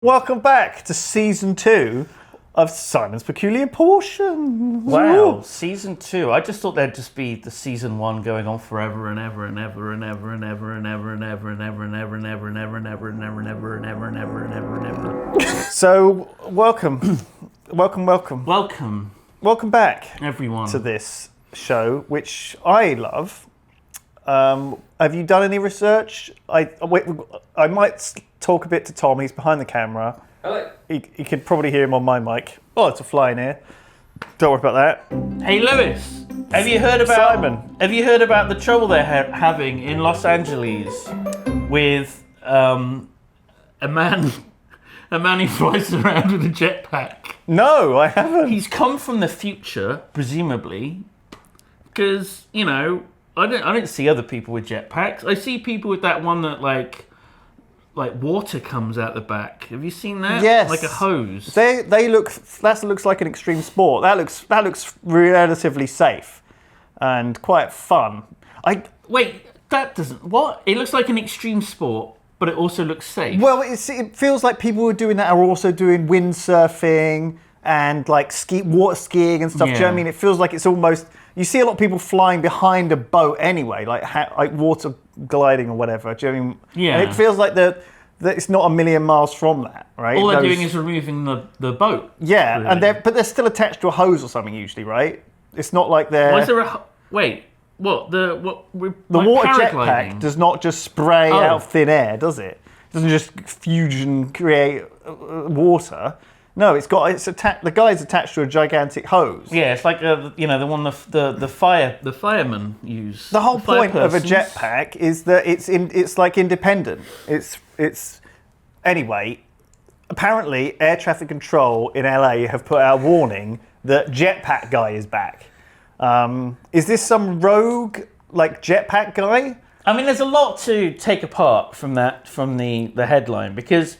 Welcome back to season 2 of Simon's Peculiar Portion. Wow, season 2. I just thought there'd just be the season 1 going on forever and ever and ever and ever and ever and ever and ever and ever and ever and ever and ever and ever and ever and ever and ever and ever and ever and ever. So, welcome back, everyone, to this show, which I love. Have you done any research? I might talk a bit to Tom. He's behind the camera. Hello. You can probably hear him on my mic. Oh, it's a fly in here. Don't worry about that. Hey, Lewis. Have you heard about Simon? Have you heard about the trouble they're having in Los Angeles with a man who flies around with a jetpack? No, I haven't. He's come from the future, presumably, because I don't see other people with jetpacks. I see people with that one that like water comes out the back. Have you seen that? Yes. Like a hose. They look. That looks like an extreme sport. That looks relatively safe and quite fun. Wait, that doesn't. What? It looks like an extreme sport, but it also looks safe. Well, it feels like people who are doing that are also doing windsurfing and like water skiing and stuff. Yeah. Do you know what I mean? It feels like it's almost. You see a lot of people flying behind a boat anyway, like water gliding or whatever. Do you know what I mean? Yeah. And it feels like that it's not a million miles from that, right? All they're doing is removing the boat. Yeah, really. and they're still attached to a hose or something usually, right? It's not like they're. Why is there wait? What the water jetpack does not just spray out thin air, does it? It doesn't just fusion create water. No, the guy's attached to a gigantic hose. Yeah, it's like the one the firemen use. The whole point of a jetpack is that it's like independent. It's anyway. Apparently, air traffic control in LA have put out a warning that jetpack guy is back. Is this some rogue like jetpack guy? I mean, there's a lot to take apart from the headline, because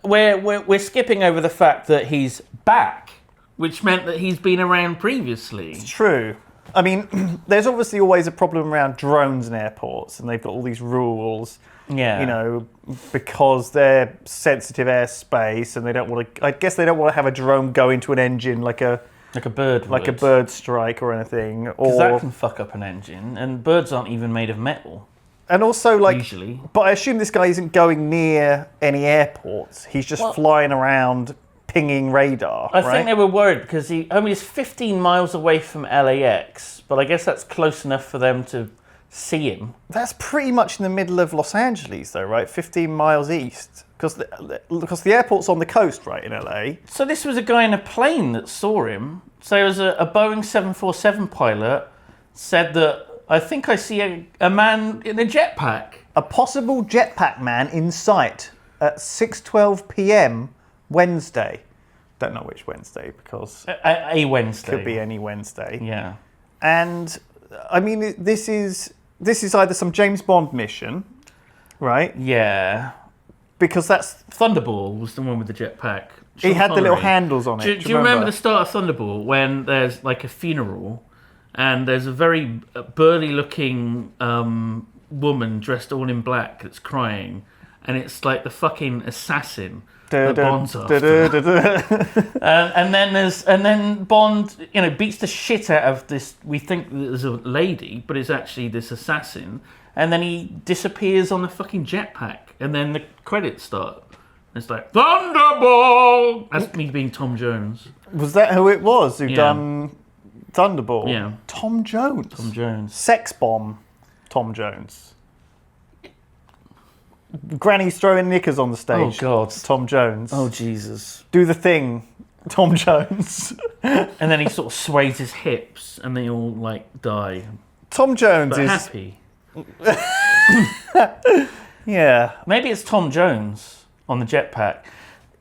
we're skipping over the fact that he's back, which meant that he's been around previously. It's true. I mean, there's obviously always a problem around drones in airports, and they've got all these rules. Yeah. Because they're sensitive airspace, and they don't want to. I guess they don't want to have a drone go into an engine like a bird, like a bird strike or anything. Because that can fuck up an engine, and birds aren't even made of metal. And also, usually. But I assume this guy isn't going near any airports. He's just flying around, pinging radar. I think they were worried because he is 15 miles away from LAX, but I guess that's close enough for them to see him. That's pretty much in the middle of Los Angeles, though, right? 15 miles east, because the airport's on the coast, right, in LA. So this was a guy in a plane that saw him. So it was a Boeing 747 pilot said that, I think I see a man in a jetpack. A possible jetpack man in sight at 6:12 p.m. Wednesday. Don't know which Wednesday, because a Wednesday could be any Wednesday. Yeah. And I mean, this is either some James Bond mission, right? Yeah. Because that's Thunderball was the one with the jetpack. He had the little handles on it. Do you remember the start of Thunderball when there's like a funeral? And there's a very burly-looking woman dressed all in black that's crying, and it's like the fucking assassin that Bond's after. And then Bond, beats the shit out of this. We think there's a lady, but it's actually this assassin. And then he disappears on the fucking jetpack, and then the credits start. It's like Thunderball. That's me being Tom Jones. Was that who it was who done Thunderball? Yeah. Tom Jones. Tom Jones. Sex bomb. Tom Jones. Granny's throwing knickers on the stage. Oh God. Tom Jones. Oh Jesus. Do the thing. Tom Jones. And then he sort of sways his hips, and they all like die. Tom Jones but is happy. Yeah. Maybe it's Tom Jones on the jetpack.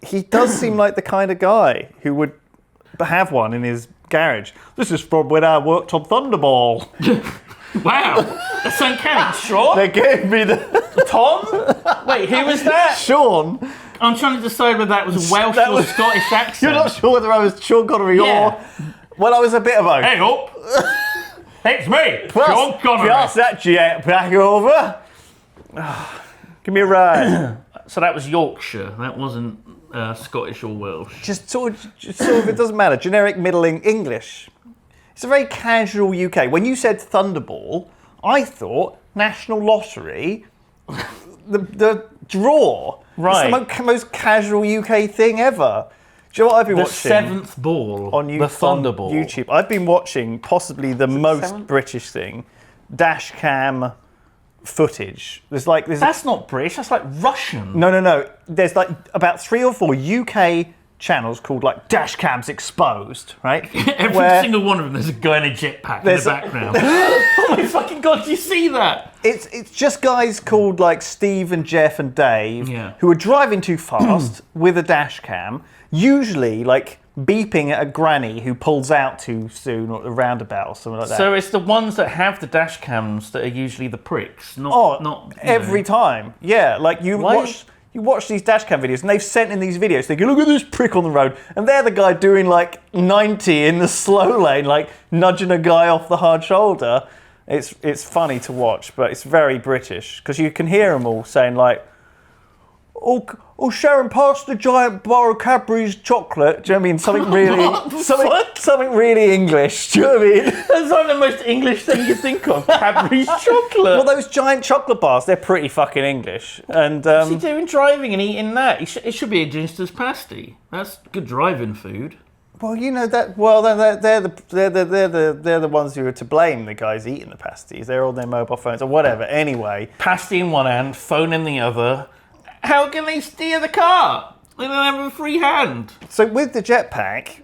He does seem like the kind of guy who would have one in his garage. This is from when I worked on Thunderball. Wow, that's uncanny. Sean? They gave me the... Tom? Wait, who was that? Sean. I'm trying to decide whether that was a Welsh or Scottish accent. You're not sure whether I was Sean Connery or... Well, I was a bit of both. Hey up! It's me, Sean Connery. Pass that jetpack over. Give me a ride. So that was Yorkshire. That wasn't Scottish or Welsh. Just sort of, it doesn't matter. Generic middle English. It's a very casual UK. When you said Thunderball, I thought National Lottery, the draw. Right. It's the most casual UK thing ever. Do you know what I've been watching? The seventh ball On the Thunderball. on YouTube. I've been watching possibly the most seventh? British thing. Dash cam footage. That's not British, that's like Russian. No. There's like about 3 or 4 UK channels called like Dash Cams Exposed, right? Every single one of them, there's a guy in a jetpack in the background. Oh my fucking god, do you see that? It's just guys called like Steve and Jeff and Dave who are driving too fast with a dash cam, usually like beeping at a granny who pulls out too soon or at a roundabout or something like that. So it's the ones that have the dash cams that are usually the pricks, not every time. Yeah, like you watch these dash cam videos and they've sent in these videos thinking, look at this prick on the road, and they're the guy doing like 90 in the slow lane, like nudging a guy off the hard shoulder. It's funny to watch, but it's very British because you can hear them all saying like, "Oh, Sharon, pass the giant bar of Cadbury's chocolate." Do you know what I mean? Something really, something really English. Do you know what I mean? That's like the most English thing you think of. Cadbury's chocolate. Well, those giant chocolate bars, they're pretty fucking English. And what's he doing driving and eating that? It should be a Ginster's pasty. That's good driving food. Well, you know that. Well, they're the ones who are to blame. The guys eating the pasties, they're on their mobile phones or whatever. Anyway, pasty in one hand, phone in the other. How can they steer the car? They don't have a free hand. So with the jetpack,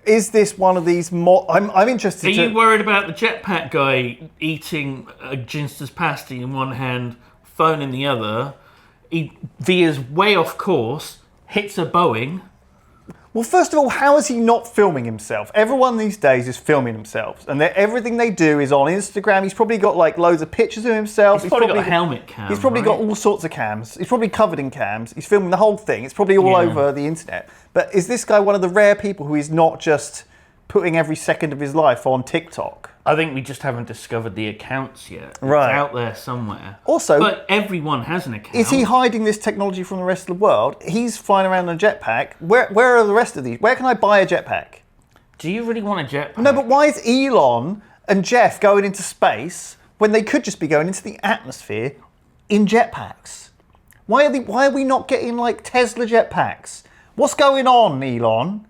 is this one of these? I'm interested. Are you worried about the jetpack guy eating a Ginster's pasty in one hand, phone in the other? He veers way off course, hits a Boeing. Well, first of all, how is he not filming himself? Everyone these days is filming themselves, and everything they do is on Instagram. He's probably got like loads of pictures of himself. He's probably got a helmet cam. He's probably got all sorts of cams. He's probably covered in cams. He's filming the whole thing. It's probably all over the internet. But is this guy one of the rare people who is not just putting every second of his life on TikTok? I think we just haven't discovered the accounts yet. Right. It's out there somewhere. Also, but everyone has an account. Is he hiding this technology from the rest of the world? He's flying around in a jetpack. Where are the rest of these? Where can I buy a jetpack? Do you really want a jetpack? No, but why is Elon and Jeff going into space when they could just be going into the atmosphere in jetpacks? Why are we not getting like Tesla jetpacks? What's going on, Elon?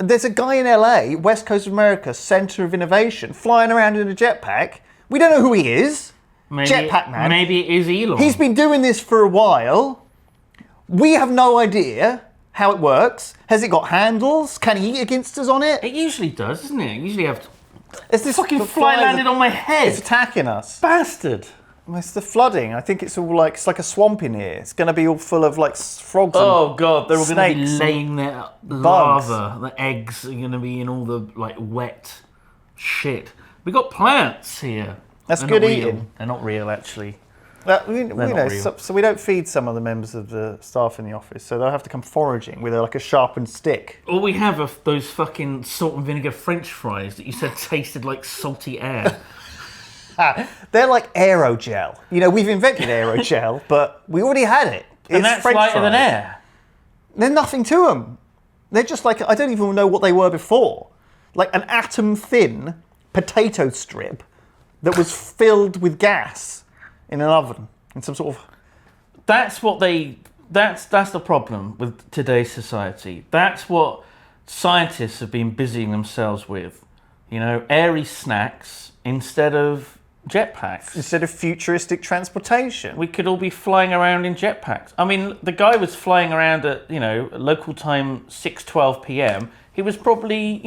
There's a guy in LA, West Coast of America, Center of Innovation, flying around in a jetpack. We don't know who he is. Jetpack man. Maybe it is Elon. He's been doing this for a while. We have no idea how it works. Has it got handles? Can he eat against us on it? It usually does, doesn't it? It usually have. It's this fucking fly landed on my head. It's attacking us. Bastard. It's the flooding. I think it's all like a swamp in here. It's going to be all full of like frogs. Oh god, they're all going to be snakes laying their lava. The eggs are going to be in all the like wet shit. We got plants here. That's They're good not eating. Real. They're not real, actually. We know, so we don't feed some of the members of the staff in the office, so they'll have to come foraging with like a sharpened stick. All we have are those fucking salt and vinegar French fries that you said tasted like salty air. They're like aerogel. You know, we've invented aerogel, but we already had it. And that's French lighter fries. than air. There's nothing to them. They're just like, I don't even know what they were before. Like an atom-thin potato strip that was filled with gas in an oven in some sort of... That's the problem with today's society. That's what scientists have been busying themselves with. You know, airy snacks instead of jetpacks. Instead of futuristic transportation. We could all be flying around in jetpacks. I mean, the guy was flying around at, local time 6:12 p.m. He was probably,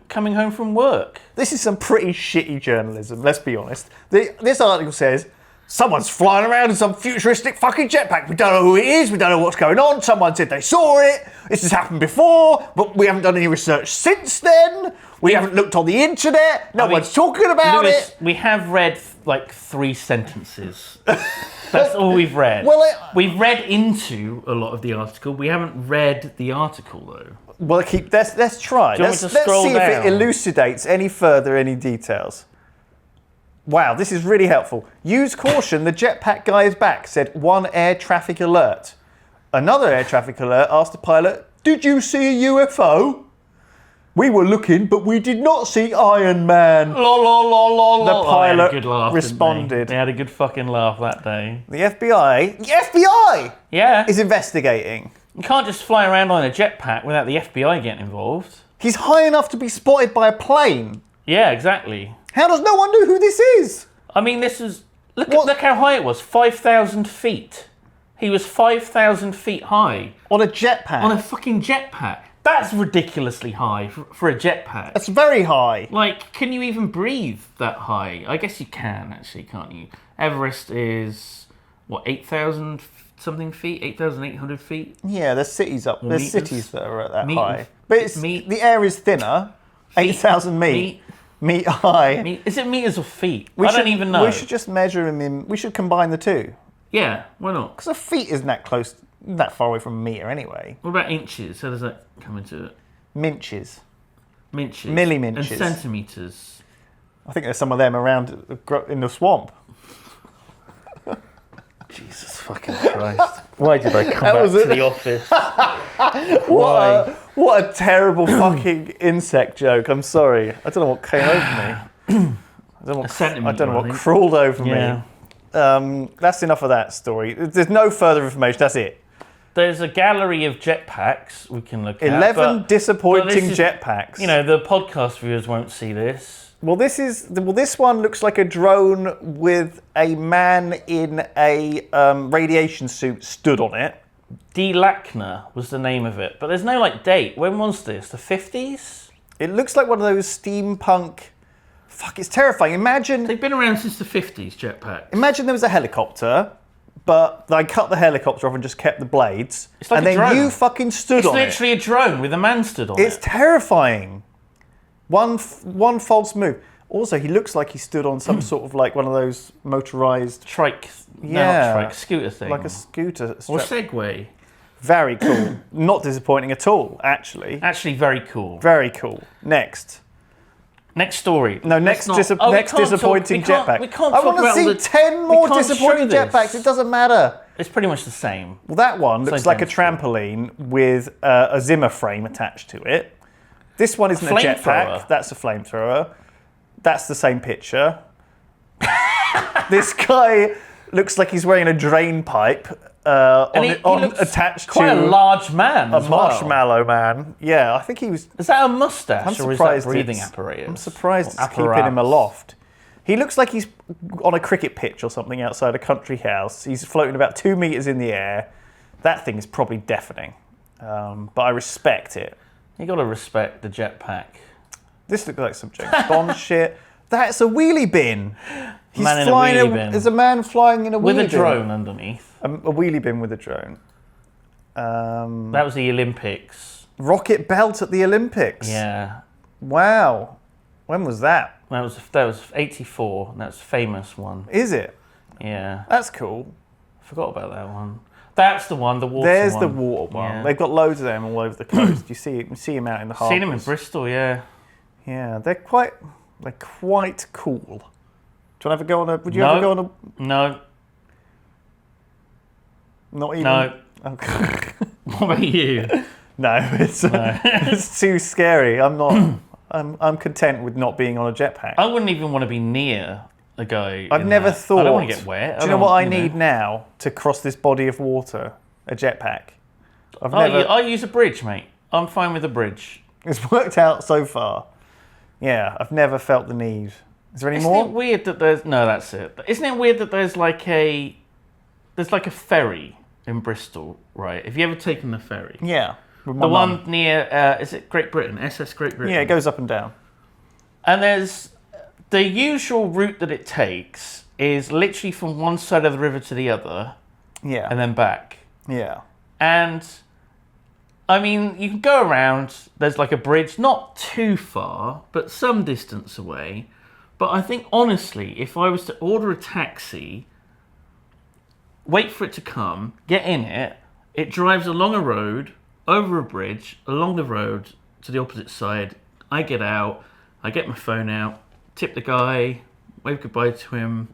coming home from work. This is some pretty shitty journalism, let's be honest. This article says, someone's flying around in some futuristic fucking jetpack. We don't know who it is. We don't know what's going on. Someone said they saw it. This has happened before, but we haven't done any research since then. We haven't looked on the internet. No one's talking about it. We have read like 3 sentences. That's all we've read. We've read into a lot of the article. We haven't read the article though. Well, let's try. Let's see if it elucidates any further any details. Wow, this is really helpful. Use caution, the jetpack guy is back, said one air traffic alert. Another air traffic alert asked the pilot, did you see a UFO? We were looking, but we did not see Iron Man. The pilot good laugh, responded. They had a good fucking laugh that day. The FBI Yeah. is investigating. You can't just fly around on a jetpack without the FBI getting involved. He's high enough to be spotted by a plane. Yeah, exactly. How does no one know who this is? I mean, this is... Look how high it was. 5,000 feet. He was 5,000 feet high. On a jetpack. On a fucking jetpack. That's ridiculously high for a jetpack. That's very high. Like, can you even breathe that high? I guess you can, actually, can't you? Everest is, 8,000 something feet? 8,800 feet? Yeah, there's cities up. There's cities that are at that high. But the air is thinner. 8,000 meet high. Is it meters or feet? I don't even know. We should just measure him in. We should combine the two. Yeah, why not? Because a feet isn't that far away from a metre anyway. What about inches? How does that come into it? Minches. Milliminches. And centimetres. I think there's some of them around in the swamp. Jesus fucking Christ. Why did I come back to the office? What a terrible fucking insect joke. I'm sorry. I don't know what came over me. I don't know what crawled over me. That's enough of that story. There's no further information. That's it. There's a gallery of jetpacks we can look at. 11 disappointing jetpacks. You know, the podcast viewers won't see this. Well, this one looks like a drone with a man in a radiation suit stood on it. D. Lackner was the name of it, but there's no date. When was this? The 50s? It looks like one of those steampunk. Fuck, it's terrifying. Imagine they've been around since the 50s. Jetpacks. Imagine there was a helicopter, but they cut the helicopter off and just kept the blades. It's like and a then drone. You fucking stood on it. It's literally a drone with a man stood on it. It's terrifying. One false move. Also, he looks like he stood on some sort of one of those motorized trike. Yeah, not trike, scooter thing. Like a scooter. Or Segway. Very cool. Not disappointing at all, actually. Actually, very cool. Very cool. Next story. No, next disappointing jetpack. We can't I talk want to see 10 more disappointing jetpacks. It doesn't matter. It's pretty much the same. Well, that one looks like a trampoline with a Zimmer frame attached to it. This one isn't a jetpack. That's a flamethrower. That's the same picture. This guy looks like he's wearing a drain pipe attached quite to a large man. A marshmallow man. Yeah, I think he was. Is that a mustache or is that breathing apparatus? I'm surprised it's keeping him aloft. He looks like he's on a cricket pitch or something outside a country house. He's floating about 2 meters in the air. That thing is probably deafening, but I respect it. You got to respect the jetpack. This looks like some James Bond shit. That's a wheelie bin. He's man flying in a wheelie bin. There's a man flying in a wheelie bin. With a drone underneath. A wheelie bin with a drone. That was the Olympics. Rocket belt at the Olympics. Yeah. Wow. When was that? That was 84. That's a famous one. Is it? Yeah. That's cool. Forgot about that one. That's the one, the water There's one. the water one. Yeah. They've got loads of them all over the coast. You see them out in the harbours. Seen them in Bristol, yeah. Yeah, they're quite cool. Do you want to have a go on a? Would you ever go on a? No. Not even. No. Okay. What about you? No, it's too scary. I'm not. I'm content with not being on a jetpack. I wouldn't even want to be near a guy. I've never thought. I don't want to get wet. Do you know what I need now to cross this body of water? A jetpack. I use a bridge, mate. I'm fine with a bridge. It's worked out so far. Yeah, I've never felt the need. Is there any more? Isn't it weird that there's... No, that's it. Isn't it weird that there's like a ferry in Bristol, right? Have you ever taken the ferry? Yeah. The one near, is it Great Britain? SS Great Britain? Yeah, it goes up and down. And there's... The usual route that it takes is literally from one side of the river to the other. Yeah. And then back. Yeah. And... I mean, you can go around, there's like a bridge, not too far, but some distance away. But I think, honestly, if I was to order a taxi, wait for it to come, get in it, it drives along a road, over a bridge, along the road to the opposite side. I get out, I get my phone out, tip the guy, wave goodbye to him.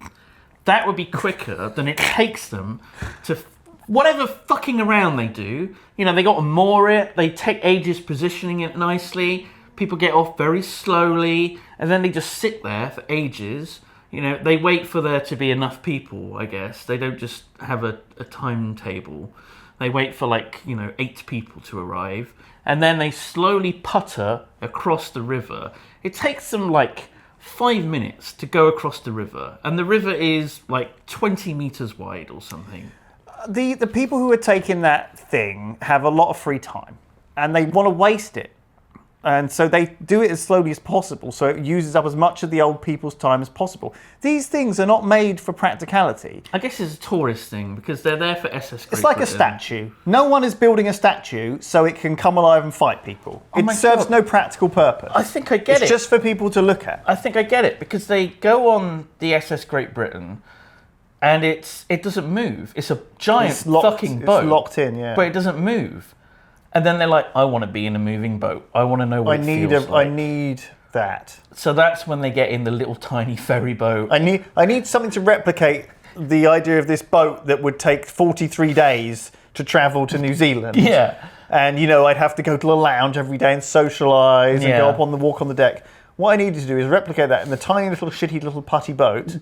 That would be quicker than it takes them to whatever fucking around they do. You know, they got to moor it. They take ages positioning it nicely. People get off very slowly, and then they just sit there for ages. You know, they wait for there to be enough people, I guess. They don't just have a timetable. They wait for 8 people to arrive, and then they slowly putter across the river. It takes them 5 minutes to go across the river, and the river is 20 meters wide or something. The people who are taking that thing have a lot of free time, and they want to waste it. And so they do it as slowly as possible, so it uses up as much of the old people's time as possible. These things are not made for practicality. I guess it's a tourist thing, because they're there for SS Great It's like Britain. a statue. No one is building a statue so it can come alive and fight people. Oh It my serves God. no practical purpose. I think I get it. It's just for people to look at. I think I get it, because they go on the SS Great Britain, and it doesn't move. It's a giant fucking boat. It's locked in, yeah. But it doesn't move. And then they're like, I want to be in a moving boat. I want to know what it feels like. I need that. So that's when they get in the little tiny ferry boat. I need something to replicate the idea of this boat that would take 43 days to travel to New Zealand. Yeah. And, I'd have to go to the lounge every day and socialise and go up on the walk on the deck. What I needed to do is replicate that in the tiny little shitty little putty boat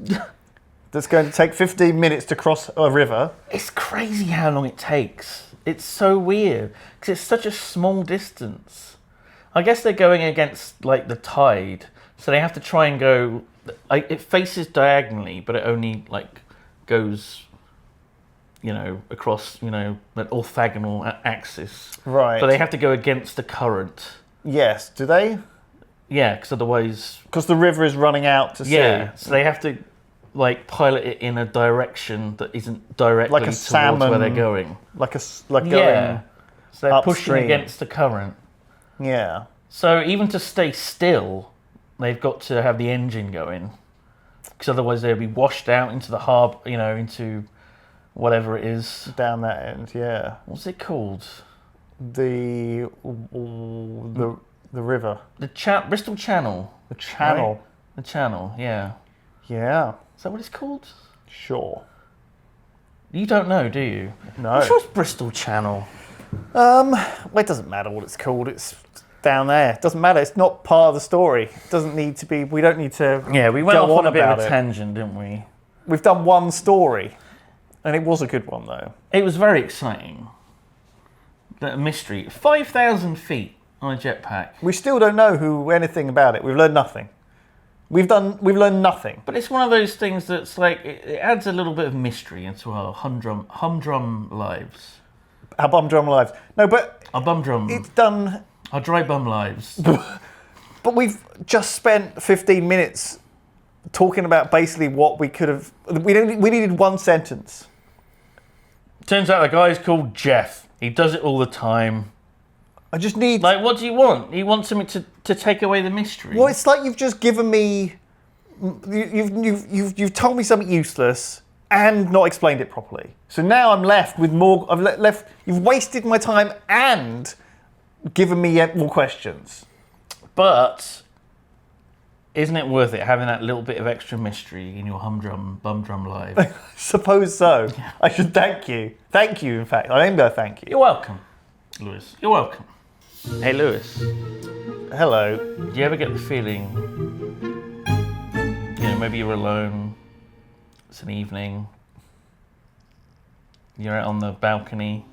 that's going to take 15 minutes to cross a river. It's crazy how long it takes. It's so weird, because it's such a small distance. I guess they're going against, the tide, so they have to try and go... it faces diagonally, but it only, goes, across, that orthogonal axis. Right. But they have to go against the current. Yes. Do they? Yeah, because otherwise... Because the river is running out to sea. Yeah, so they have to, pilot it in a direction that isn't directly towards salmon, where they're going. Going Yeah. So they're pushing upstream. against the current. Yeah. So even to stay still, they've got to have the engine going, because otherwise they'll be washed out into the harbour, into whatever it is. Down that end, yeah. What's it called? The river. The Bristol Channel. The channel. Right? The Channel, yeah. Yeah. Is that what it's called? Sure. You don't know, do you? No. I'm sure it's Bristol Channel. Well, it doesn't matter what it's called. It's down there. It doesn't matter. It's not part of the story. It doesn't need to be. We don't need to. Yeah, we went go off on a bit of about a it. tangent, didn't we? We've done one story, and it was a good one though. It was very exciting. The mystery. 5,000 feet on a jetpack. We still don't know anything about it. We've learned nothing. We've learned nothing. But it's one of those things that's it adds a little bit of mystery into our humdrum lives. Our bum drum lives. No, but Our bum drum. it's done. Our dry bum lives. But we've just spent 15 minutes talking about basically what we could have. We needed one sentence. Turns out the guy's called Jeff. He does it all the time. I just need. What do you want? You want something to take away the mystery? Well, it's like you've just given me. You've told me something useless and not explained it properly. So now I'm left with more. You've wasted my time and given me more questions. But isn't it worth it having that little bit of extra mystery in your bum drum life? Suppose so. I should thank you. Thank you. In fact, I am going to thank you. You're welcome, Lewis. You're welcome. Hey, Lewis. Hello. Do you ever get the feeling, maybe you're alone, it's an evening, you're out on the balcony,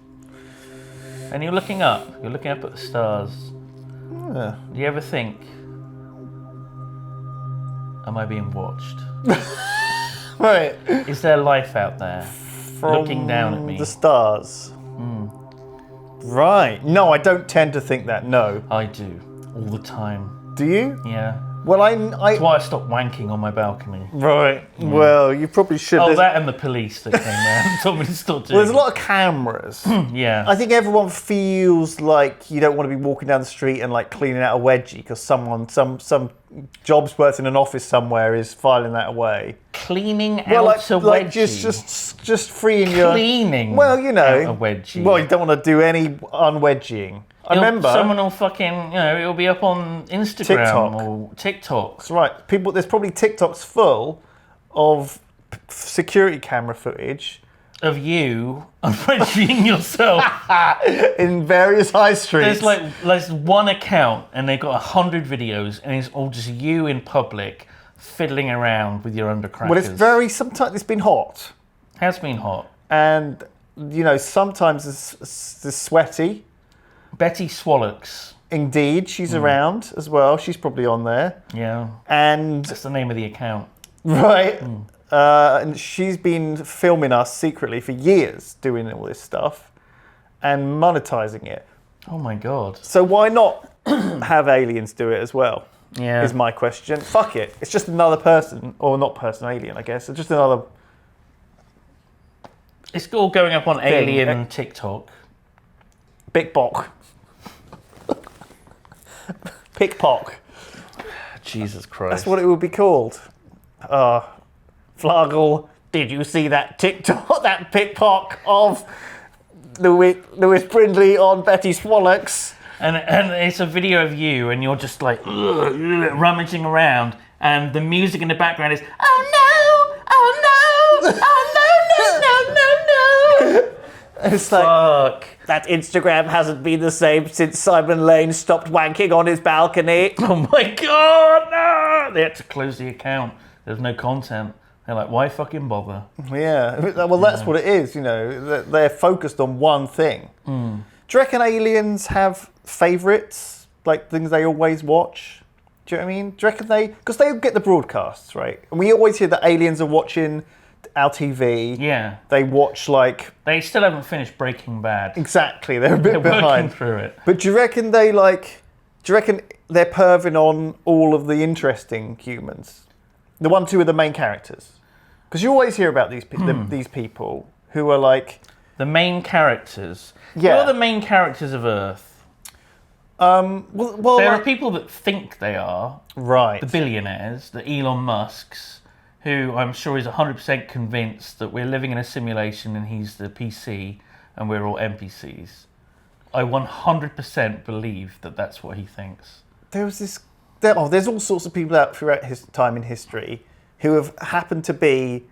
and you're looking up at the stars. Yeah. Do you ever think, am I being watched? Right. Is there life out there looking down at me? The stars. Right. No, I don't tend to think that, no. I do, all the time. Do you? Yeah. Well, That's why I stopped wanking on my balcony. Right. Well, you probably should. Oh, There's- that and the police that came around and told me to stop doing Well, there's a lot of cameras. Yeah. I think everyone feels like you don't want to be walking down the street and cleaning out a wedgie because some jobs person in an office somewhere is filing that away. Cleaning Well, out a wedgie. just freeing your Cleaning. Well, out a wedgie. Well, you don't want to do any unwedging. I remember. Someone will fucking, it'll be up on Instagram TikTok. or TikTok. That's right. There's probably TikToks full of security camera footage of you unfriending yourself in various high streets. There's one account and they've got 100 videos and it's all just you in public fiddling around with your undercrackers. Well, sometimes it's been hot. Has been hot. And, sometimes it's sweaty. Betty Swallocks. Indeed, she's around as well. She's probably on there. Yeah. And that's the name of the account. Right. And she's been filming us secretly for years, doing all this stuff and monetizing it. Oh my God. So why not have aliens do it as well? Yeah. Is my question. Fuck it. It's just another person, or not person, alien, I guess. It's just another... It's all going up on alien TikTok. Pickpock. Pickpock. Jesus Christ. That's what it would be called. Flagel, did you see that TikTok, that pickpock of Lewis Brindley on Betty Swallocks? And it's a video of you and you're just like rummaging around and the music in the background is, oh no, oh no, oh no, no, no, no, no. It's like, that Instagram hasn't been the same since Simon Lane stopped wanking on his balcony. Oh my God, no! They had to close the account. There's no content. They're like, why fucking bother? Yeah, well, that's what it is, They're focused on one thing. Do you reckon aliens have favourites, like things they always watch? Do you know what I mean? Do you reckon because they get the broadcasts, right? And we always hear that aliens are watching our TV. Yeah. They watch They still haven't finished Breaking Bad. Exactly, they're a bit behind. Working through it. But do you reckon they're perving on all of the interesting humans? The ones who are the main characters? Because you always hear about these people who are like... The main characters? Yeah. Who are the main characters of Earth? Well, there are people that think they are. Right. The billionaires, the Elon Musks, who I'm sure is 100% convinced that we're living in a simulation and he's the PC and we're all NPCs. I 100% believe that that's what he thinks. There's all sorts of people out throughout his time in history who have happened to be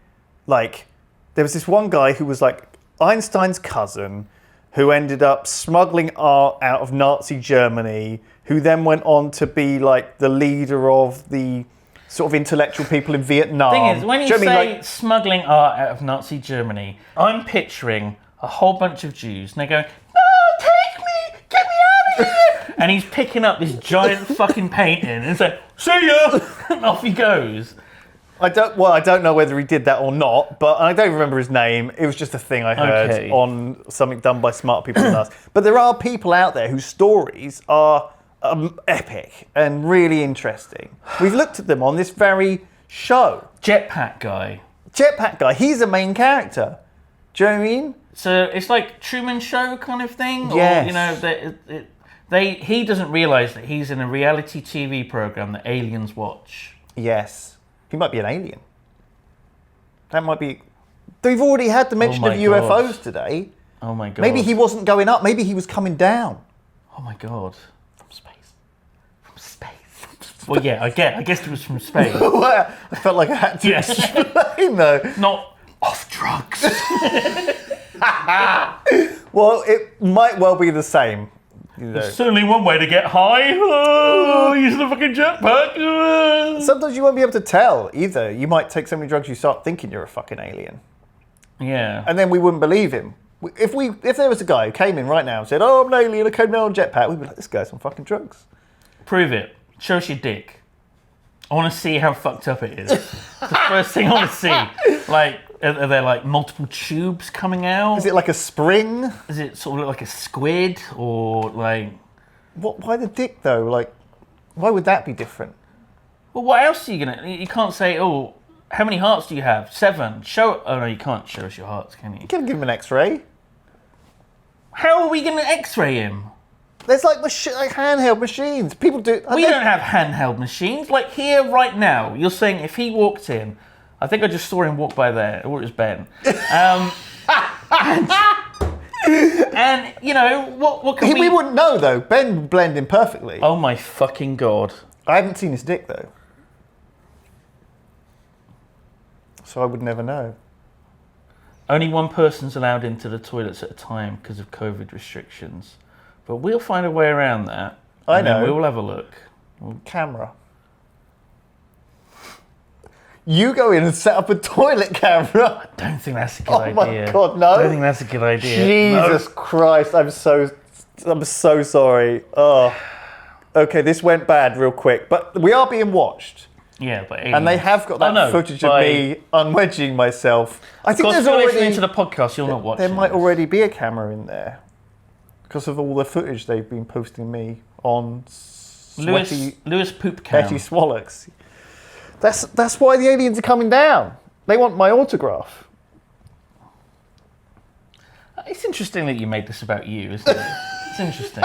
like... There was this one guy who was like Einstein's cousin who ended up smuggling art out of Nazi Germany, who then went on to be like the leader of the sort of intellectual people in Vietnam. Thing is, when you say smuggling art out of Nazi Germany, I'm picturing a whole bunch of Jews and they're going, no, take me, get me out of here. And he's picking up this giant fucking painting and it's like, see ya, and off he goes. I don't know whether he did that or not, but I don't remember his name. It was just a thing I heard on something done by smart people than us. But there are people out there whose stories are epic and really interesting. We've looked at them on this very show. Jetpack guy, he's a main character. Do you know what I mean? So it's like Truman Show kind of thing? Yes. Or, he doesn't realise that he's in a reality TV programme that aliens watch. Yes. He might be an alien. That might be... They've already had the mention of UFOs today. Oh my God. Maybe he wasn't going up. Maybe he was coming down. Oh my God. From space. Well, yeah, I guess it was from space. I felt like I had to explain, though. Not off drugs. Well, it might well be the same. There's certainly one way to get high. Oh, using the fucking jetpack. Sometimes you won't be able to tell either. You might take so many drugs you start thinking you're a fucking alien. Yeah. And then we wouldn't believe him. If there was a guy who came in right now and said, oh, I'm an alien, I came down on a jetpack, we'd be like, this guy's on fucking drugs. Prove it. Show us your dick. I want to see how fucked up it is. The first thing I want to see. Like, are there like multiple tubes coming out? Is it like a spring? Is it sort of like a squid or like... Why the dick though? Like, why would that be different? Well, what else are you going to... You can't say, oh, how many hearts do you have? 7. Show... Oh no, you can't show us your hearts, can you? You can give him an x-ray. How are we going to x-ray him? There's like handheld machines. People do... We don't have handheld machines. Like here right now, you're saying if he walked in... I think I just saw him walk by there. Or it was Ben. And you know, what can we... We wouldn't know, though. Ben would blend in perfectly. Oh my fucking God. I haven't seen his dick, though. So I would never know. Only one person's allowed into the toilets at a time because of COVID restrictions. But we'll find a way around that. I and know. Then we'll have a look. Camera. You go in and set up a toilet camera. I don't think that's a good idea. Oh my God, no. I don't think that's a good idea. Jesus Christ, I'm so sorry. Oh. Okay, this went bad real quick. But we are being watched. Yeah, but and they have got that footage of me unwedging myself. I think there's already listening to the podcast. You're not watching. There might already be a camera in there because of all the footage they've been posting me on. Lewis Poop Cam. Betty Swallocks. That's why the aliens are coming down. They want my autograph. It's interesting that you made this about you, isn't it? It's interesting.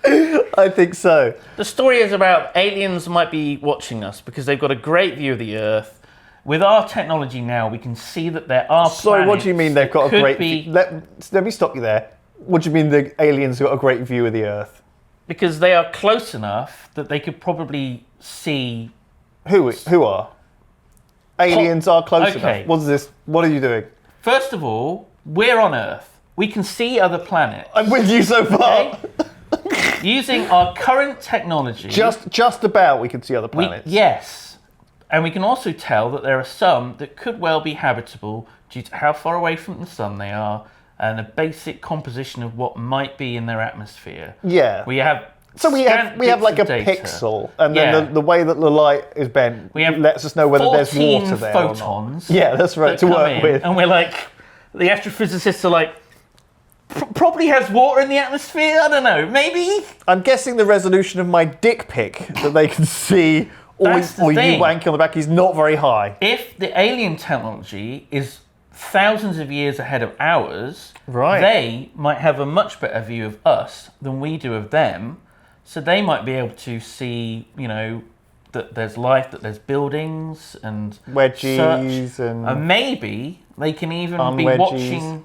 I think so. The story is about aliens might be watching us because they've got a great view of the Earth. With our technology now, we can see that there are Sorry, what do you mean they've got a great view? Let me stop you there. What do you mean the aliens got a great view of the Earth? Because they are close enough that they could probably see... Who are? Aliens are close enough. What is this? What are you doing? First of all, we're on Earth. We can see other planets. I'm with you so far. Okay? Using our current technology... Just about we can see other planets. Yes. And we can also tell that there are some that could well be habitable due to how far away from the sun they are and a basic composition of what might be in their atmosphere. Yeah. We have like a pixel, and then the way that the light is bent lets us know whether there's water there photons. Or not. Yeah, that's right, to work with. And we're like, the astrophysicists are like, probably has water in the atmosphere? I don't know, maybe? I'm guessing the resolution of my dick pic that they can see or you wanky on the back is not very high. If the alien technology is thousands of years ahead of ours, they might have a much better view of us than we do of them. So they might be able to see, that there's life, that there's buildings and wedgies such. And maybe they can even be watching,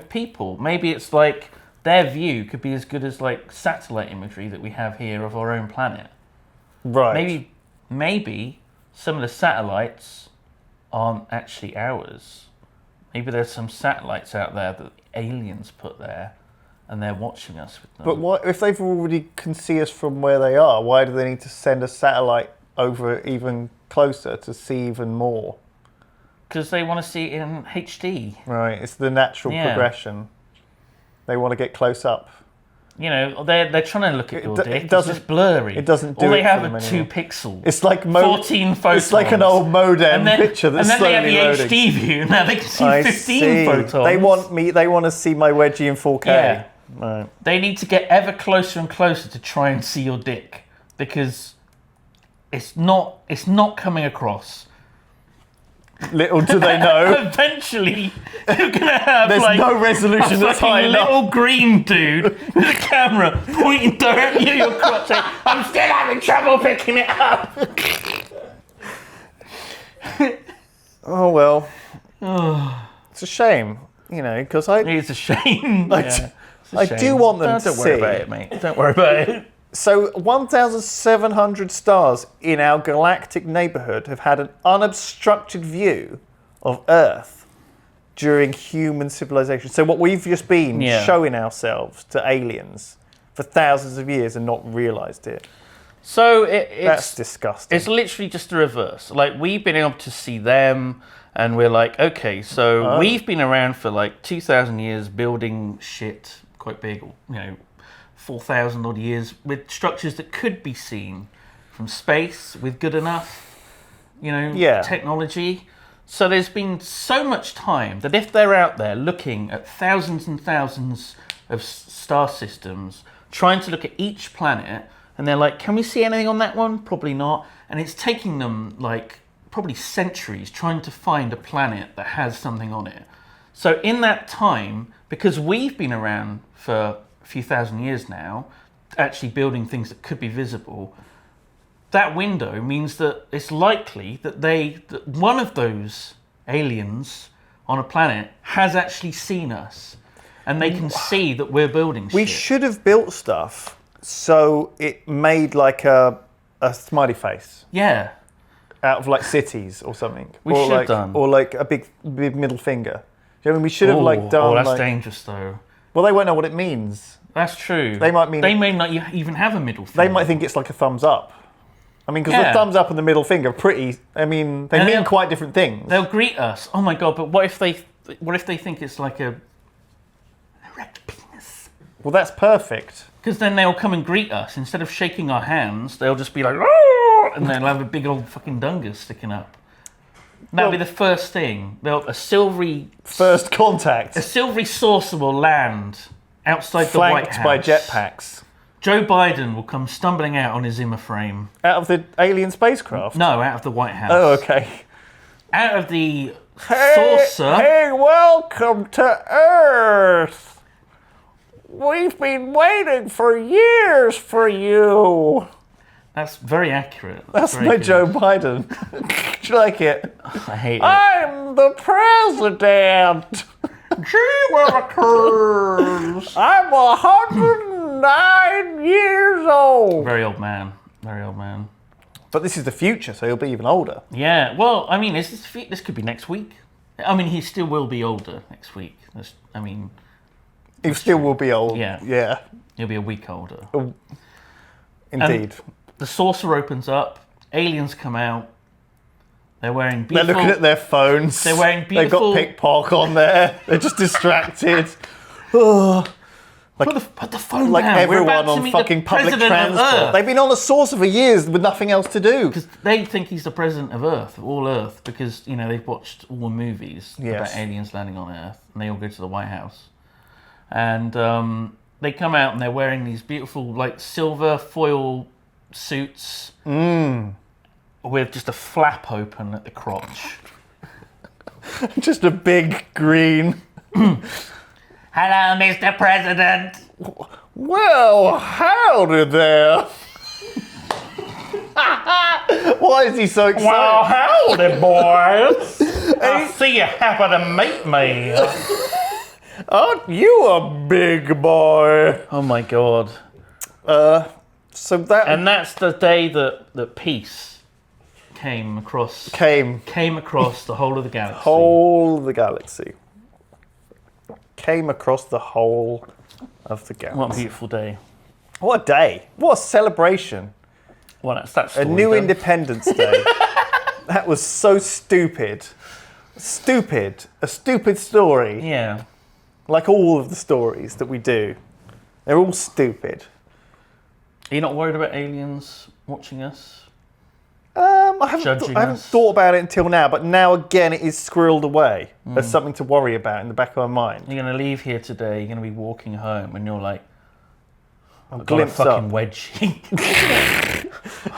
people. Maybe it's like their view could be as good as like satellite imagery that we have here of our own planet. Right. Maybe some of the satellites aren't actually ours. Maybe there's some satellites out there that aliens put there and they're watching us with them. But what if they've already can see us from where they are? Why do they need to send a satellite over even closer to see even more? Because they want to see it in HD. Right, it's the natural progression. They want to get close up. They're trying to look at your dick. It's just blurry. It doesn't do All it they have for them are anymore. 2 pixels. It's like 14 photons. It's like an old modem picture that's slowly loading. And then they have the loading. HD view. Now they can see 15 photons. They want to see my wedgie in 4K. Yeah. Right. They need to get ever closer and closer to try and see your dick because it's not coming across. Little do they know. Eventually, you're gonna have there's no resolution that's high enough. Little green dude with a camera pointing directly at your crotch, saying, "I'm still having trouble picking it up." Oh well. It's a shame, because It's a shame. I do want them to see. Don't worry about it, mate. Don't worry about it. So 1,700 stars in our galactic neighborhood have had an unobstructed view of Earth during human civilization. So what we've just been showing ourselves to aliens for thousands of years and not realized it. So that's disgusting. It's literally just the reverse. Like we've been able to see them and we're like, okay, so we've been around for like 2,000 years building shit quite big, 4,000 odd years with structures that could be seen from space with good enough, technology. So there's been so much time that if they're out there looking at thousands and thousands of star systems, trying to look at each planet, and they're like, can we see anything on that one? Probably not. And it's taking them like probably centuries trying to find a planet that has something on it. So in that time, because we've been around for a few thousand years now, actually building things that could be visible, that window means that it's likely that one of those aliens on a planet has actually seen us and they can see that we're building shit. We should have built stuff so it made like a smiley face. Yeah. out of like cities or something. We or should have like, done. Or like a big middle finger. Do you know what I mean? We should have like done. Oh, that's like, dangerous though. Well, they won't know what it means. That's true. They might mean. They may not even have a middle finger. They might think it's like a thumbs up. I mean, because the thumbs up and the middle finger are pretty. I mean, they mean quite different things. They'll greet us. Oh my god! But what if they think it's like an erect penis? Well, that's perfect. Because then they'll come and greet us instead of shaking our hands. They'll just be like, "Oh!" And they'll have a big old fucking dungus sticking up. That'll be the first thing. A silvery first contact. A silvery saucer will land outside the White House. Flanked by jetpacks. Joe Biden will come stumbling out on his Zimmer frame. Out of the alien spacecraft? No, out of the White House. Oh, okay. Out of the saucer. Hey, welcome to Earth. We've been waiting for years for you. That's very accurate. That's very my good. Joe Biden. Do you like it? I hate it. I'm the president. Gee willikers. I'm 109 years old. Very old man. Very old man. But this is the future, so he'll be even older. Yeah. Well, I mean, this could be next week. I mean, he still will be older next week. He still will be old. Yeah. He'll be a week older. Indeed. The saucer opens up. Aliens come out. They're wearing beautiful... They're looking at their phones. They're wearing beautiful... They've got pickpock on there. They're just distracted. Like, put the phone like down. everyone on fucking public transport. They've been on a saucer for years with nothing else to do. Because they think he's the president of Earth, of all Earth, because, you know, they've watched all the movies about aliens landing on Earth, and they all go to the White House. And they come out and they're wearing these beautiful, like, silver foil suits with just a flap open at the crotch. Just a big green. Hello, Mr. President. Well, howdy there. Why is he so excited? Well, howdy, boys. I see you happen to meet me. Aren't you a big boy? Oh my god. So that And that's the day that peace came across the whole of the galaxy. Whole of the galaxy. Came across the whole of the galaxy. What a beautiful day. What a day. What a celebration. Well, that's a new Independence Day. That was so stupid. Stupid. A stupid story. Yeah. Like all of the stories that we do. They're all stupid. Are you not worried about aliens watching us? I haven't thought about it until now, but now again it is squirreled away. There's something to worry about in the back of my mind. You're going to leave here today, you're going to be walking home, and you're like, I've got a glimpse fucking wedgie.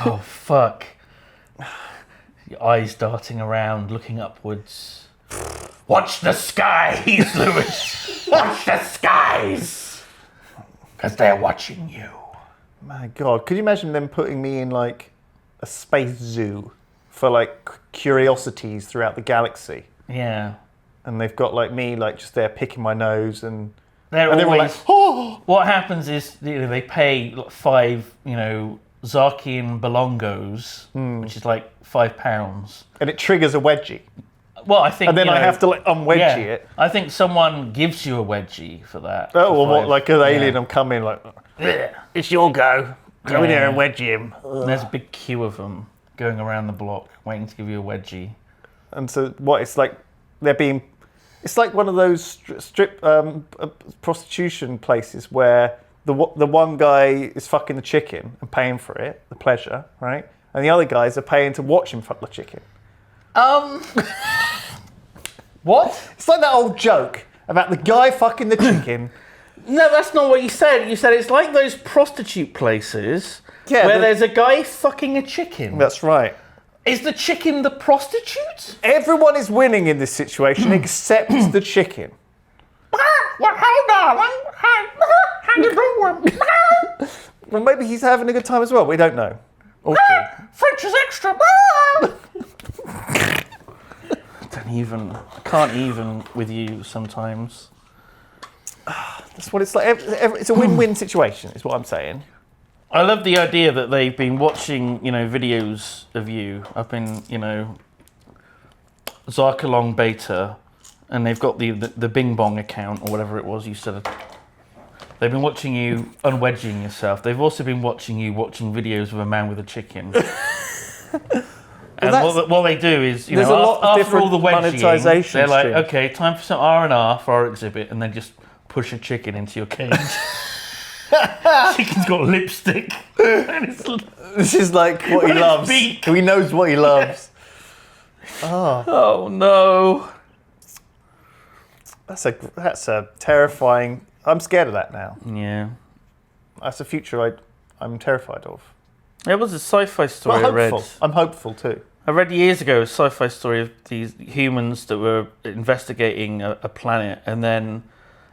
Oh, fuck. Your eyes darting around, looking upwards. Watch the skies, Lewis. Watch the skies. Because they're watching you. My God, could you imagine them putting me in like a space zoo for like curiosities throughout the galaxy? Yeah. And they've got like me like just there picking my nose and they're always always, like, oh! What happens is they pay like 5, Zarkian belongos, which is like £5. And it triggers a wedgie. Well, I think. And then I have to like unwedgie it. I think someone gives you a wedgie for that. Oh, well, what, like an alien? I'm coming like, it's your go. Go in there and wedgie him. There's a big queue of them going around the block waiting to give you a wedgie. And so what? It's like it's like one of those strip prostitution places where the one guy is fucking the chicken and paying for it, the pleasure, right? And the other guys are paying to watch him fuck the chicken. What? It's like that old joke about the guy fucking the chicken. No, that's not what you said. You said it's like those prostitute places where there's a guy fucking a chicken. That's right. Is the chicken the prostitute? Everyone is winning in this situation except the chicken. Well, hold on. How you doing? Well, maybe he's having a good time as well. We don't know. Or she. French is extra. I can't even with you sometimes. That's what it's like. It's a win-win situation, is what I'm saying. I love the idea that they've been watching, videos of you up in, Zarkalong Beta, and they've got the Bing Bong account or whatever it was you said. They've been watching you unwedging yourself. They've also been watching you watching videos of a man with a chicken. And what they do is, there's a lot of after all the wedging, monetization they're like, streams. okay, time for some R&R for our exhibit, and then just push a chicken into your cage. Chicken's got lipstick. And This is like what he loves. beak. He knows what he loves. Oh no. That's a terrifying. I'm scared of that now. Yeah. That's a future I'm terrified of. There was a sci-fi story Well, I read. hopeful. I'm hopeful too. I read years ago a sci-fi story of these humans that were investigating a planet, and then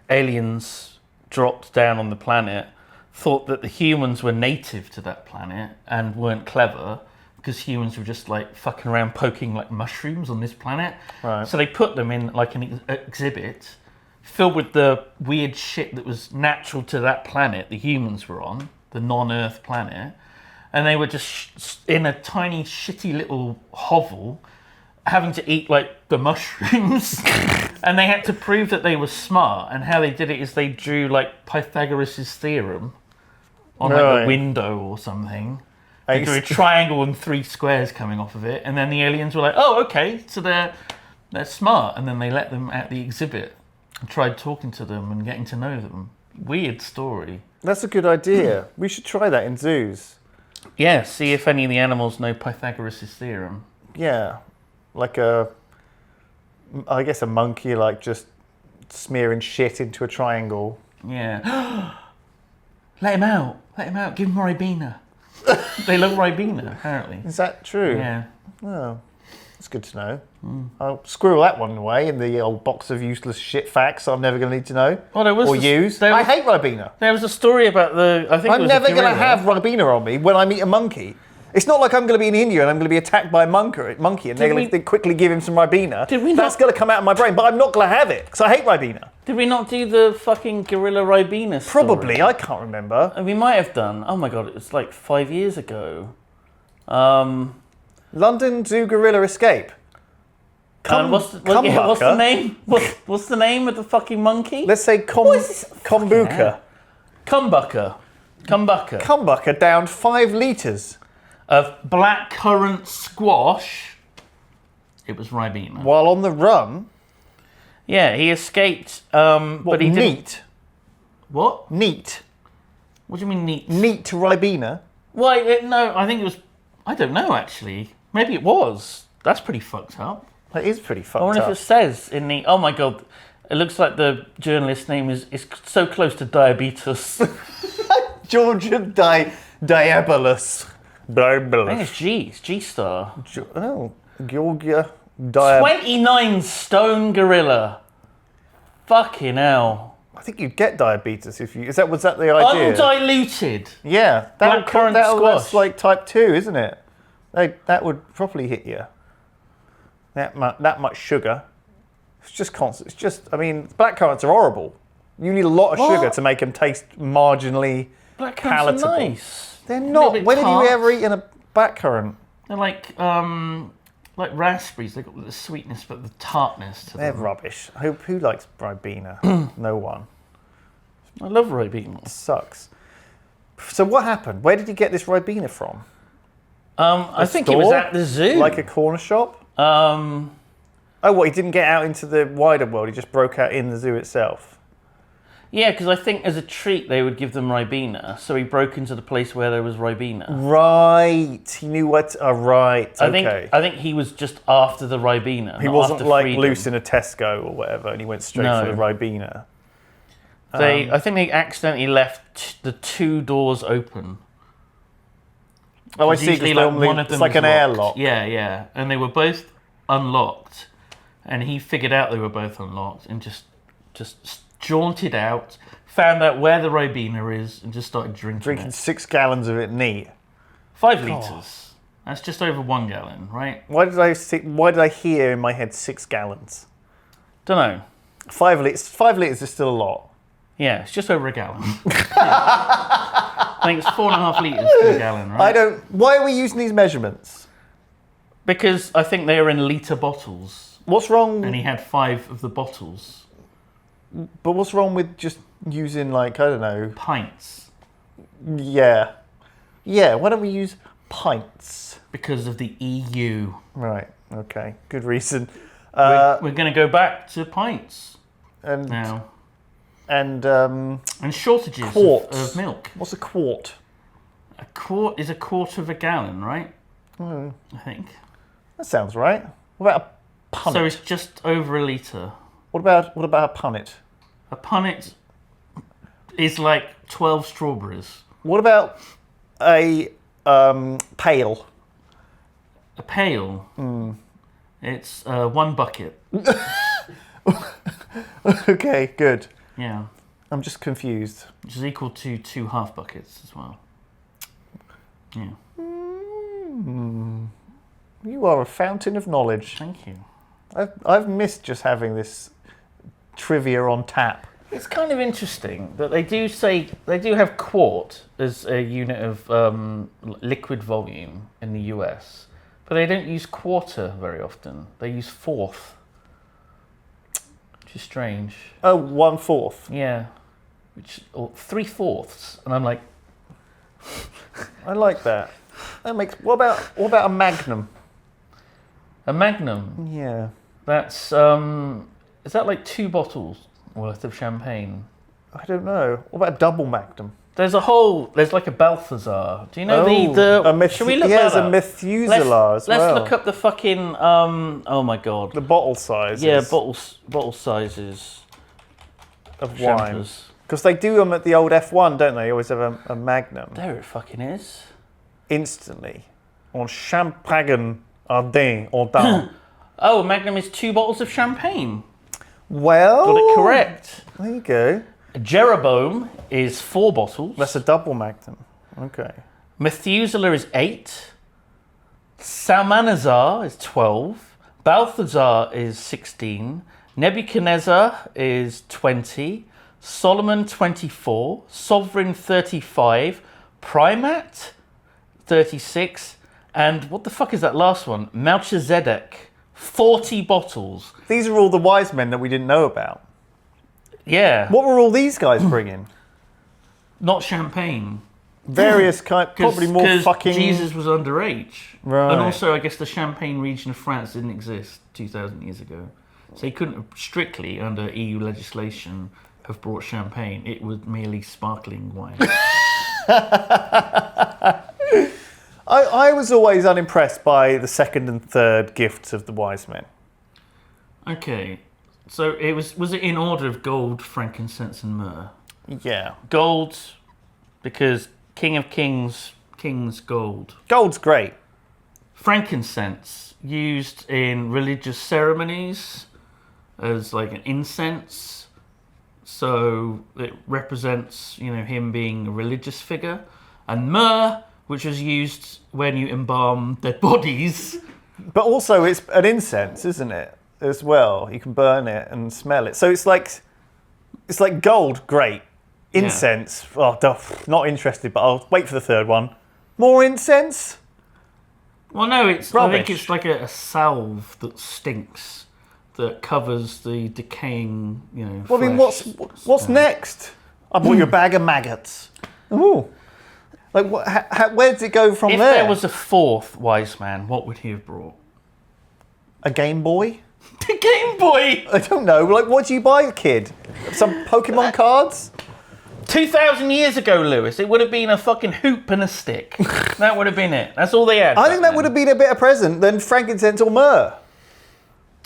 aliens dropped down on the planet, thought that the humans were native to that planet and weren't clever because humans were just like fucking around poking like mushrooms on this planet. Right. So they put them in like an exhibit filled with the weird shit that was natural to that planet the humans were on, the non-Earth planet. And they were just in a tiny, shitty little hovel, having to eat like the mushrooms. And they had to prove that they were smart. And how they did it is they drew like Pythagoras' theorem on like a window or something. They drew a triangle and 3 squares coming off of it. And then the aliens were like, oh, okay, so they're smart. And then they let them at the exhibit and tried talking to them and getting to know them. Weird story. That's a good idea. We should try that in zoos. Yeah, see if any of the animals know Pythagoras' theorem. Yeah, like I guess a monkey, like just smearing shit into a triangle. Yeah. Let him out. Give him Ribena. They love Ribena, apparently. Is that true? Yeah. Oh, that's good to know. I'll squirrel that one away in the old box of useless shit facts I'm never going to need to know use. I hate Ribena. There was a story about I'm never going to have Ribena on me when I meet a monkey. It's not like I'm going to be in India and I'm going to be attacked by a monkey and they're going to quickly give him some Ribena. That's going to come out of my brain, but I'm not going to have it because I hate Ribena. Did we not do the fucking gorilla Ribena story? Probably, I can't remember. We might have done. Oh my god, it was like 5 years ago. London Zoo Gorilla Escape. What's the name? What's the name of the fucking monkey? Let's say Kombuka. Kumbucker. Kumbucker downed 5 litres of blackcurrant squash. It was Ribena. While on the run. Yeah, he escaped. But he neat? What? Neat. What do you mean neat? Neat to Ribena? Well, no, I think it was. I don't know actually. Maybe it was. That's pretty fucked up. That is pretty fucked up. I wonder if it says in the. Oh my god. It looks like the journalist's name is so close to diabetes. Georgia Diabolus. I think it's G. It's G-star. Georgia 29 stone gorilla. Fucking hell. I think you'd get diabetes if you. Was that the idea? Undiluted. Yeah. Blackcurrant squash. That's like type 2, isn't it? That would properly hit you. That much sugar. It's just constant. It's just. I mean, blackcurrants are horrible. You need a lot of sugar to make them taste marginally palatable. Are nice. They're not. When have you ever eaten a blackcurrant? They're like raspberries. They've got the sweetness but the tartness to them. They're rubbish. Who likes Ribena? No one. I love Ribena. It sucks. So what happened? Where did you get this Ribena from? I think it was at the zoo. Like a corner shop? Oh, what, he didn't get out into the wider world, he just broke out in the zoo itself? Yeah, because I think as a treat they would give them Ribena, so he broke into the place where there was Ribena. Right, he knew what. Right, okay. I think he was just after the Ribena. He wasn't like loose in a Tesco or whatever, and he went straight for the Ribena. I think they accidentally left the 2 doors open. Oh, I see. It's like an airlock. Yeah, and they were both unlocked, and he figured out they were both unlocked, and just jaunted out, found out where the Ribena is, and just started drinking it. 6 gallons of it neat. 5 litres. That's just over 1 gallon, right? Why did I hear in my head 6 gallons? Don't know. 5 litres. 5 litres is still a lot. Yeah, it's just over a gallon. I think it's 4.5 litres per gallon, right? Why are we using these measurements? Because I think they are in litre bottles. What's wrong? And he had 5 of the bottles. But what's wrong with just using, like, I don't know... Pints. Yeah. Yeah, why don't we use pints? Because of the EU. Right, okay. Good reason. We're going to go back to pints now. And shortages of milk. What's a quart? A quart is a quarter of a gallon, right? I think. That sounds right. What about a punnet? So it's just over a litre. What about a punnet? A punnet is like 12 strawberries. What about a pail? A pail? It's 1 bucket. Okay, good. Yeah. I'm just confused. Which is equal to 2 half buckets as well. Yeah. You are a fountain of knowledge. Thank you. I've missed just having this trivia on tap. It's kind of interesting that they do have quart as a unit of liquid volume in the US, but they don't use quarter very often. They use fourth, which is strange. Oh, 1/4. Yeah, or 3/4, and I'm like, I like that. That makes. What about a magnum? a magnum. Yeah. That's is that like 2 bottles worth of champagne? I don't know. What about a double magnum? There's like a Balthazar. Do you know should we look he has that a up? Methuselah as well. Let's look up the fucking oh my god. The bottle sizes. Yeah, bottle sizes of wine. champers. Because they do them at the old F1, don't they? They always have a magnum. There it fucking is. Instantly. On Champagne Ardent or down. Oh, magnum is 2 bottles of champagne. Well, Got it correct. There you go. Jeroboam is 4 bottles. That's a double magnum. Okay. Methuselah is 8. Salmanazar is 12. Balthazar is 16. Nebuchadnezzar is 20. Solomon 24. Sovereign 35. Primat 36. And what the fuck is that last one? Melchizedek 40 bottles. These are all the wise men that we didn't know about. Yeah. What were all these guys bringing? Not champagne. Various kind, probably more fucking. Jesus was underage, right? And also, I guess the Champagne region of France didn't exist 2,000 years ago, so he couldn't have strictly, under EU legislation, have brought champagne. It was merely sparkling wine. I was always unimpressed by the second and third gifts of the wise men. Okay, so was it in order of gold, frankincense, and myrrh? Yeah. Gold, because King of Kings, gold. Gold's great. Frankincense, used in religious ceremonies as like an incense. So it represents, him being a religious figure. And myrrh, which was used when you embalm dead bodies. But also it's an incense, isn't it? As well. You can burn it and smell it. So it's like gold, great. Incense, not interested, but I'll wait for the third one. More incense? Well, no, I think it's like a salve that stinks, that covers the decaying, Well, I mean, flesh. what's next? I bought you a bag of maggots. Ooh. Like, where did it go from there? If there was a fourth wise man, what would he have brought? A Game Boy? The Game Boy! I don't know. Like, what do you buy a kid? Some Pokemon cards? 2,000 years ago, Lewis, it would have been a fucking hoop and a stick. That would have been it. That's all they had. I think that would have been a better present than frankincense or myrrh.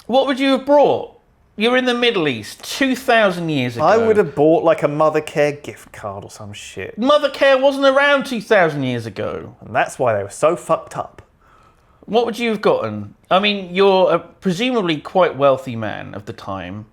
What would you have brought? You're in the Middle East 2,000 years ago. I would have bought like a Mother Care gift card or some shit. Mother Care wasn't around 2,000 years ago. And that's why they were so fucked up. What would you have gotten? I mean, you're a presumably quite wealthy man of the time.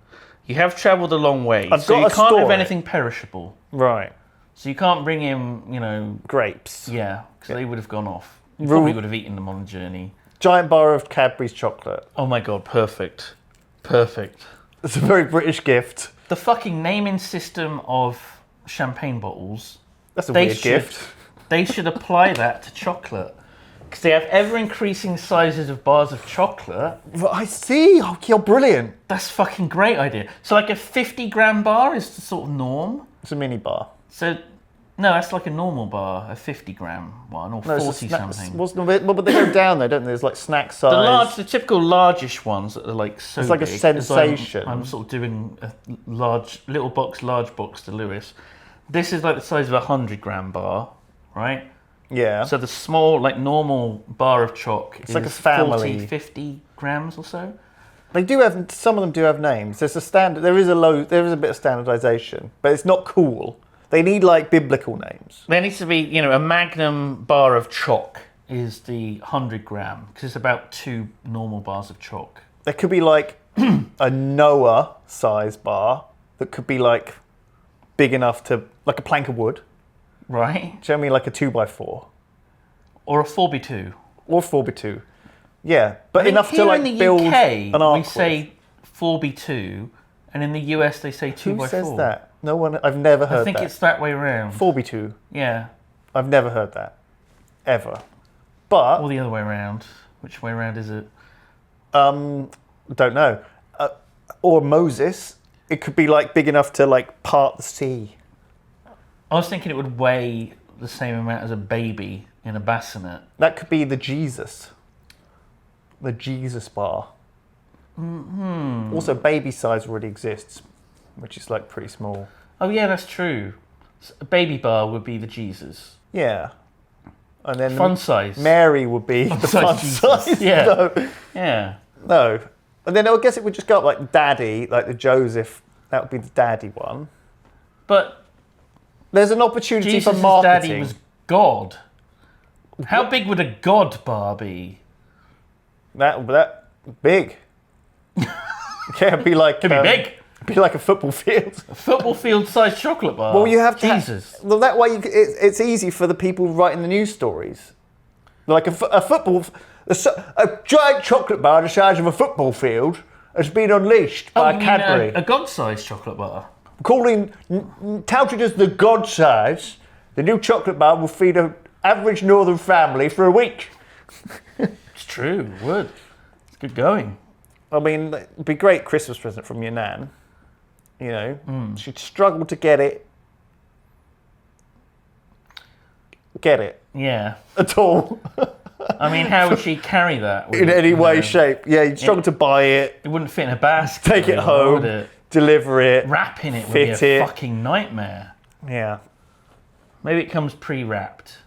You have travelled a long way, so you can't have anything perishable. Right. So you can't bring him, grapes. Yeah, because they would have gone off. You probably would have eaten them on the journey. Giant bar of Cadbury's chocolate. Oh my god, perfect. Perfect. It's a very British gift. The fucking naming system of champagne bottles That's a weird gift. They should apply that to chocolate. Because they have ever-increasing sizes of bars of chocolate. I see. Oh, you're brilliant. That's a fucking great idea. So like a 50-gram bar is the sort of norm. It's a mini bar. So, no, that's like a normal bar, a 50-gram one, or 40 something. But they go down though, don't they? There's like snack size. The typical largish ones that are like so it's like big, a sensation. I'm sort of doing a little box, large box to Lewis. This is like the size of a 100-gram bar, right? Yeah. So the small, like normal bar of chalk is like a family. 40, 50 grams or so. They do have, some of them do have names. There's a standard, there is a bit of standardization, but it's not cool. They need like biblical names. There needs to be, a magnum bar of chalk is the 100-gram, because it's about 2 normal bars of chalk. There could be like a Noah size bar that could be like big enough to, like a plank of wood. Right. Do you know what I mean? Like a 2x4. Or a 4x2. Or 4x2. Yeah, but enough to like build UK, an ark. We say 4x2, and in the US they say 2x4. Who says that? No one. I've never heard that. I think it's that way around. 4x2. Yeah. I've never heard that, ever. But or the other way around. Which way around is it? Don't know. Or Moses. It could be like big enough to like part the sea. I was thinking it would weigh the same amount as a baby in a bassinet. That could be the Jesus. The Jesus bar. Mm-hmm. Also, baby size already exists, which is like pretty small. Oh yeah, that's true. A baby bar would be the Jesus. Yeah. And then fun size. Mary would be the fun size. Yeah. No. Yeah. No. And then I guess it would just go up like Daddy, like the Joseph. That would be the Daddy one. But there's an opportunity Jesus' for marketing. Daddy was God. How big would a God bar be? That big. Yeah, it'd be like. It'd be big. It'd be like a football field. A football field-sized chocolate bar. Well, you have to. Jesus. Well, that way it's easy for the people writing the news stories. Like a giant chocolate bar the size of a football field has been unleashed by Cadbury. A God-sized chocolate bar. Touted as the God size, the new chocolate bar will feed an average northern family for a week. It's true, it would. It's good going. I mean, it'd be a great Christmas present from your nan. She'd struggle to get it. Yeah. At all. I mean, how would she carry that? In any way, shape. Yeah, you'd struggle to buy it. It wouldn't fit in a basket. Take it home, would it? deliver it. Wrapping it would be a fucking nightmare. Yeah. Maybe it comes pre-wrapped,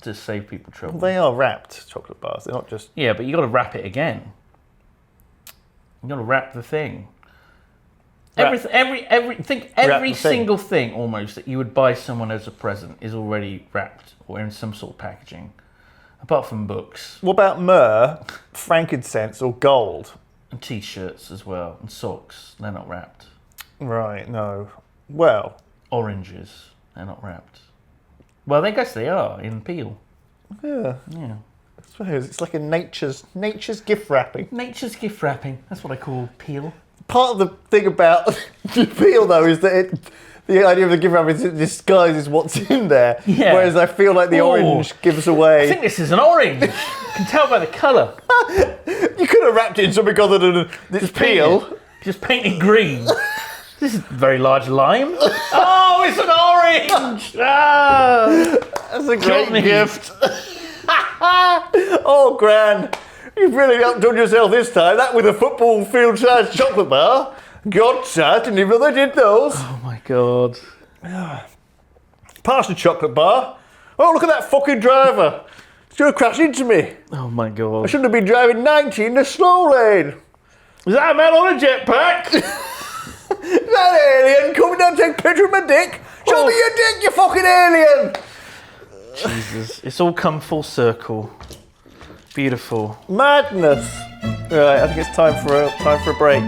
to save people trouble. Well, they are wrapped chocolate bars. They're not just... Yeah, but you got to wrap it again. You got to wrap the thing. Every single thing almost that you would buy someone as a present is already wrapped or in some sort of packaging, apart from books. What about myrrh, frankincense, or gold? And t-shirts as well, and socks. They're not wrapped. Right. No. Well, oranges. They're not wrapped. Well, I guess they are in peel. Yeah. Yeah. I suppose it's like a nature's gift wrapping. Nature's gift wrapping. That's what I call peel. Part of the thing about the peel, though, is that the idea of the gift wrapping is it disguises what's in there. Yeah. Whereas I feel like the orange gives away. I think this is an orange. You can tell by the colour. You could have wrapped it in something other than this peel. Just paint it green. This is a very large lime. Oh, it's an orange! Ah, that's a great gift. Oh, Gran, you've really outdone yourself this time. That with a football field-sized chocolate bar. God-sized, didn't even know they did those. Oh, my God. Pass the chocolate bar. Oh, look at that fucking driver. He's going to crash into me. Oh, my God. I shouldn't have been driving 90 in the slow lane. Is that a man on a jetpack? Is that alien coming down to take a picture of my dick? Show me your dick, you fucking alien! Jesus, it's all come full circle. Beautiful. Madness. Right, I think it's time for a break.